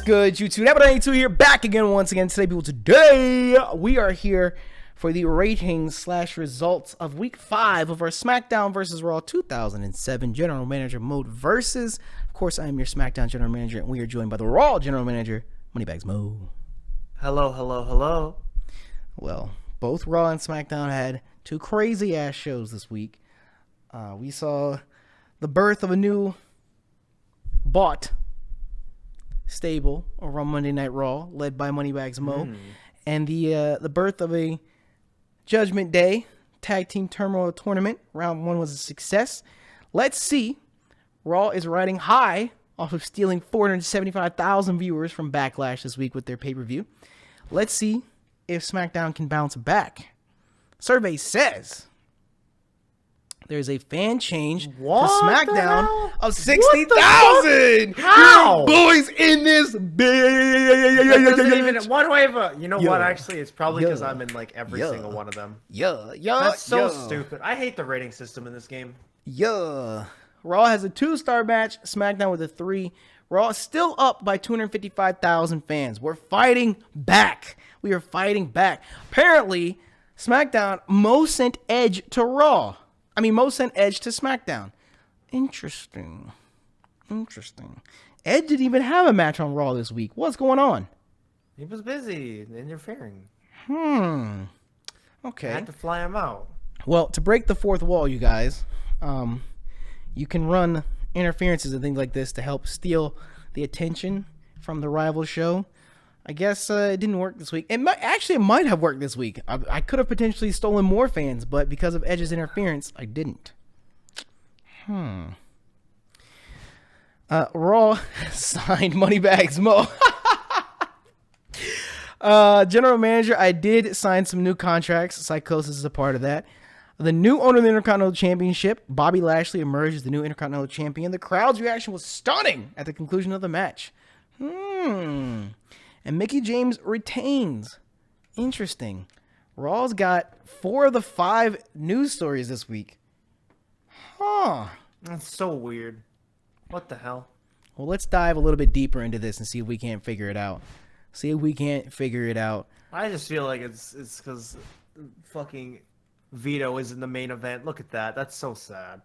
good, YouTube? Nappy here, back again once again today, people. Today, we are here for the ratings/results of Week 5 of our SmackDown vs. Raw 2007 General Manager Mode versus, of course, I am your SmackDown General Manager, and we are joined by the Raw General Manager, Moneybags Mo. Hello, hello, hello. Well, both Raw and SmackDown had two crazy-ass shows this week. We saw the birth of a new bought stable over on Monday Night Raw, led by Moneybags Mo, and the birth of a Judgment Day Tag Team Turmoil Tournament. Round 1 was a success. Let's see. Raw is riding high off of stealing 475,000 viewers from Backlash this week with their pay-per-view. Let's see if SmackDown can bounce back. Survey says there's a fan change to SmackDown of 60,000. How? Boys in this That doesn't even bitch. one way of a, you know Yeah. what? Actually, it's probably because Yeah. I'm in like every Yeah. single one of them. Yeah. That's so stupid. I hate the rating system in this game. Yeah. Raw has a 2-star match. SmackDown with a 3. Raw is still up by 255,000 fans. We're fighting back. We are fighting back. Apparently, SmackDown, Mo sent Edge to Raw. Mo sent Edge to SmackDown. Interesting. Edge didn't even have a match on Raw this week. What's going on? He was busy interfering. Okay. I had to fly him out. Well, to break the fourth wall, you guys, you can run interferences and things like this to help steal the attention from the rival show. I guess it didn't work this week. It might have worked this week. I could have potentially stolen more fans, but because of Edge's interference, I didn't. Raw signed Moneybags Mo. General Manager, I did sign some new contracts. Psychosis is a part of that. The new owner of the Intercontinental Championship, Bobby Lashley, emerged as the new Intercontinental Champion. The crowd's reaction was stunning at the conclusion of the match. And Mickie James retains. Interesting. Raw's got 4 of the 5 news stories this week. That's so weird. What the hell? Well, let's dive a little bit deeper into this and see if we can't figure it out. I just feel like it's because fucking Vito is in the main event. Look at that. That's so sad.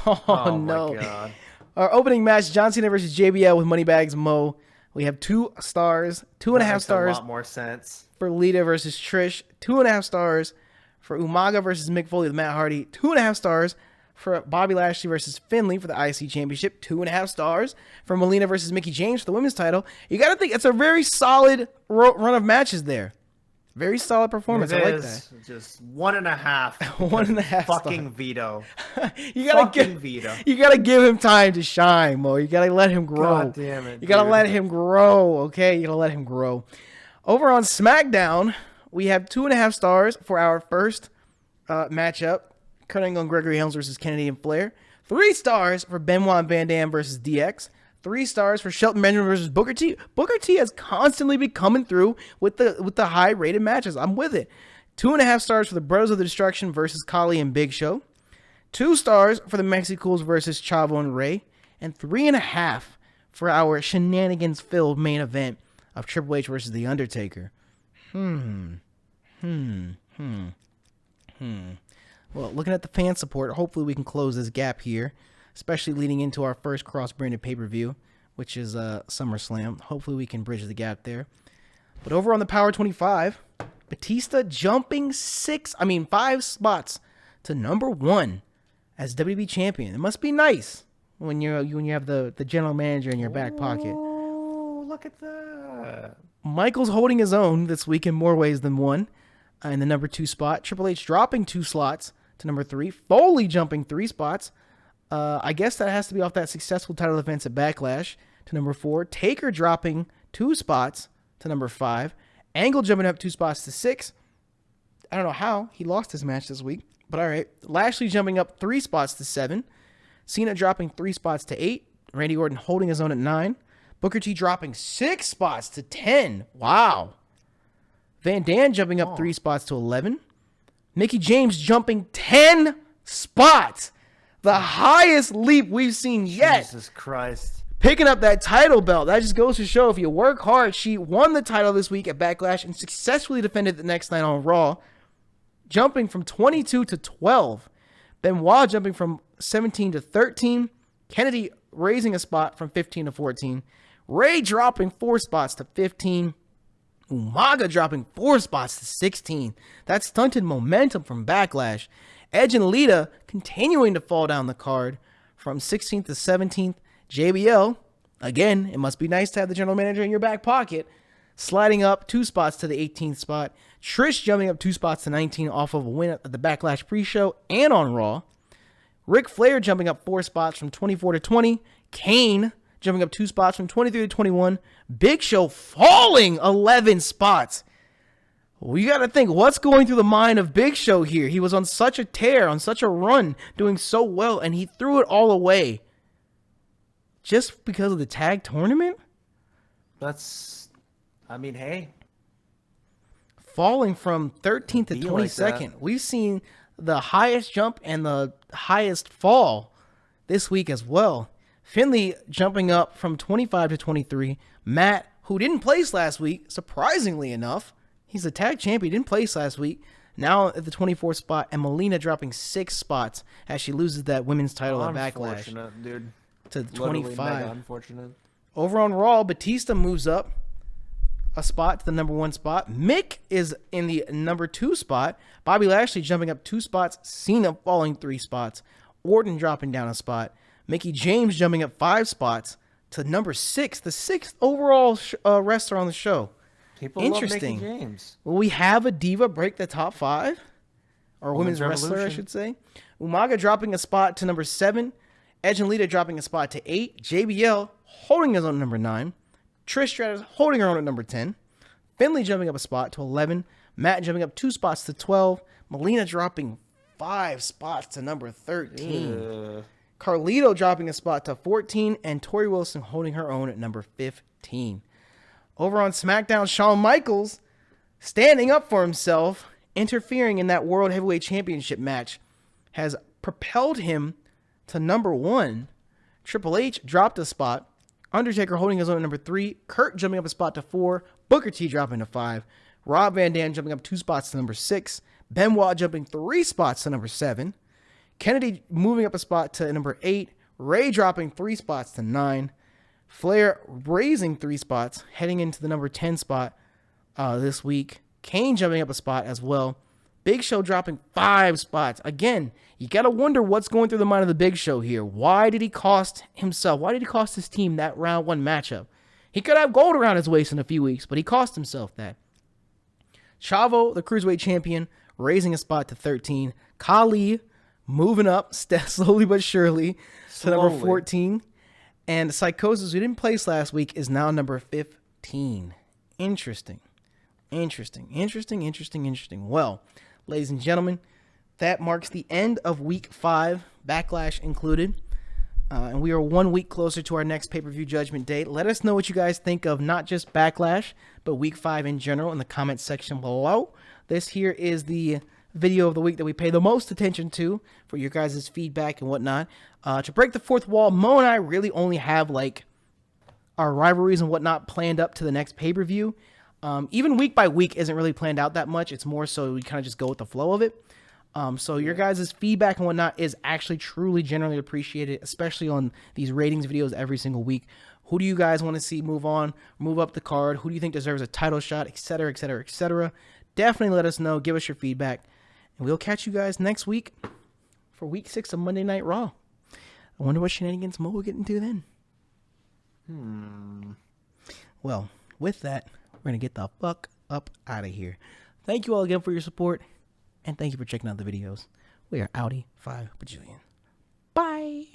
Oh no. My God. Our opening match, John Cena versus JBL with Moneybags Mo. We have 2 stars, 2.5 Makes stars a lot more sense. for Lita versus Trish, 2.5 stars for Umaga versus Mick Foley with Matt Hardy, 2.5 stars for Bobby Lashley versus Finlay for the IC Championship, 2.5 stars for Melina versus Mickie James for the women's title. You got to think it's a very solid run of matches there. Very solid performance. I like that. Just 1.5. 1.5 fucking stars. Vito. You gotta Vito. You gotta give him time to shine, Mo. You gotta let him grow. God damn it, you gotta dude. let him grow, okay? You gotta let him grow. Over on SmackDown, we have 2.5 stars for our first matchup. Kurt Angle and Gregory Helms versus Kennedy and Flair. 3 stars for Benoit and Van Dam versus DX. 3 stars for Shelton Benjamin versus Booker T. Booker T has constantly been coming through with the high-rated matches. I'm with it. 2.5 stars for the Brothers of the Destruction versus Khali and Big Show. 2 stars for the Mexicools versus Chavo and Rey. And 3.5 for our shenanigans-filled main event of Triple H versus The Undertaker. Well, looking at the fan support, hopefully we can close this gap here, especially leading into our first cross-branded pay-per-view, which is SummerSlam. Hopefully we can bridge the gap there. But over on the Power 25, Batista jumping 5 spots to number 1 as WWE champion. It must be nice when you have the general manager in your back pocket. Oh, look at that. Michaels holding his own this week in more ways than one in the number 2 spot. Triple H dropping 2 slots to number 3. Foley jumping 3 spots. I guess that has to be off that successful title defense at Backlash to number 4. Taker dropping 2 spots to number 5. Angle jumping up 2 spots to 6. I don't know how he lost his match this week, but all right. Lashley jumping up 3 spots to 7. Cena dropping 3 spots to 8. Randy Orton holding his own at 9. Booker T dropping 6 spots to 10. Wow. Van Dam jumping up 3 spots to 11. Mickie James jumping 10 spots. The highest leap we've seen yet. Jesus Christ. picking up that title belt. That just goes to show if you work hard. She won the title this week at Backlash and successfully defended the next night on Raw, jumping from 22 to 12. Benoit jumping from 17 to 13. Kennedy raising a spot from 15 to 14. Ray dropping 4 spots to 15. Umaga dropping 4 spots to 16. That stunted momentum from Backlash. Edge and Lita continuing to fall down the card from 16th to 17th. JBL, again, it must be nice to have the general manager in your back pocket, sliding up 2 spots to the 18th spot. Trish jumping up 2 spots to 19 off of a win at the Backlash pre-show and on Raw. Ric Flair jumping up 4 spots from 24 to 20. Kane jumping up 2 spots from 23 to 21. Big Show falling 11 spots. Well, you got to think, what's going through the mind of Big Show here? He was on such a tear, on such a run, doing so well, and he threw it all away. Just because of the tag tournament? I mean, hey. Falling from 13th to 22nd. Like we've seen the highest jump and the highest fall this week as well. Finley jumping up from 25 to 23. Matt, who didn't place last week, surprisingly enough, he's a tag champion, didn't place last week, now at the 24th spot, and Melina dropping 6 spots as she loses that women's title at Backlash. Unfortunate, dude. To 25. Unfortunate. Over on Raw, Batista moves up a spot to the number 1 spot. Mick is in the number 2 spot. Bobby Lashley jumping up 2 spots. Cena falling 3 spots. Orton dropping down a spot. Mickie James jumping up 5 spots to number 6, the 6th overall wrestler on the show. People Interesting. love Mickie James. Will we have a diva break the top 5? Or women's wrestler, I should say. Umaga dropping a spot to number 7. Edge and Lita dropping a spot to 8. JBL holding his own at number 9. Trish Stratus holding her own at number 10. Finley jumping up a spot to 11. Matt jumping up 2 spots to 12. Melina dropping 5 spots to number 13. Carlito dropping a spot to 14. And Tori Wilson holding her own at number 15. Over on SmackDown, Shawn Michaels standing up for himself, interfering in that World Heavyweight Championship match, has propelled him to number 1. Triple H dropped a spot. Undertaker holding his own at number 3. Kurt jumping up a spot to 4. Booker T dropping to 5. Rob Van Dam jumping up 2 spots to number 6. Benoit jumping 3 spots to number 7. Kennedy moving up a spot to number 8. Ray dropping 3 spots to 9. Flair raising 3 spots, heading into the number 10 spot this week. Kane jumping up a spot as well. Big Show dropping 5 spots. Again, you got to wonder what's going through the mind of the Big Show here. Why did he cost himself? Why did he cost his team that round 1 matchup? He could have gold around his waist in a few weeks, but he cost himself that. Chavo, the Cruiserweight Champion, raising a spot to 13. Khali moving up slowly but surely to number 14. And Psychosis, who didn't place last week, is now number 15. Interesting. Well, ladies and gentlemen, that marks the end of Week 5, Backlash included. And we are 1 week closer to our next pay-per-view Judgment Day. Let us know what you guys think of not just Backlash, but Week 5 in general in the comments section below. This here is the video of the week that we pay the most attention to for your guys' feedback and whatnot. To break the fourth wall, Mo and I really only have like our rivalries and whatnot planned up to the next pay-per-view. Even week by week isn't really planned out that much. It's more so we kind of just go with the flow of it. So your guys' feedback and whatnot is actually truly generally appreciated, especially on these ratings videos every single week. Who do you guys want to see move on, move up the card? Who do you think deserves a title shot, etc., etc., etc.? Definitely let us know. Give us your feedback. And we'll catch you guys next week for Week 6 of Monday Night Raw. I wonder what shenanigans Mo will get into then. Well, with that, we're going to get the fuck up out of here. Thank you all again for your support. And thank you for checking out the videos. We are Audi 5 Bajillion. Bye.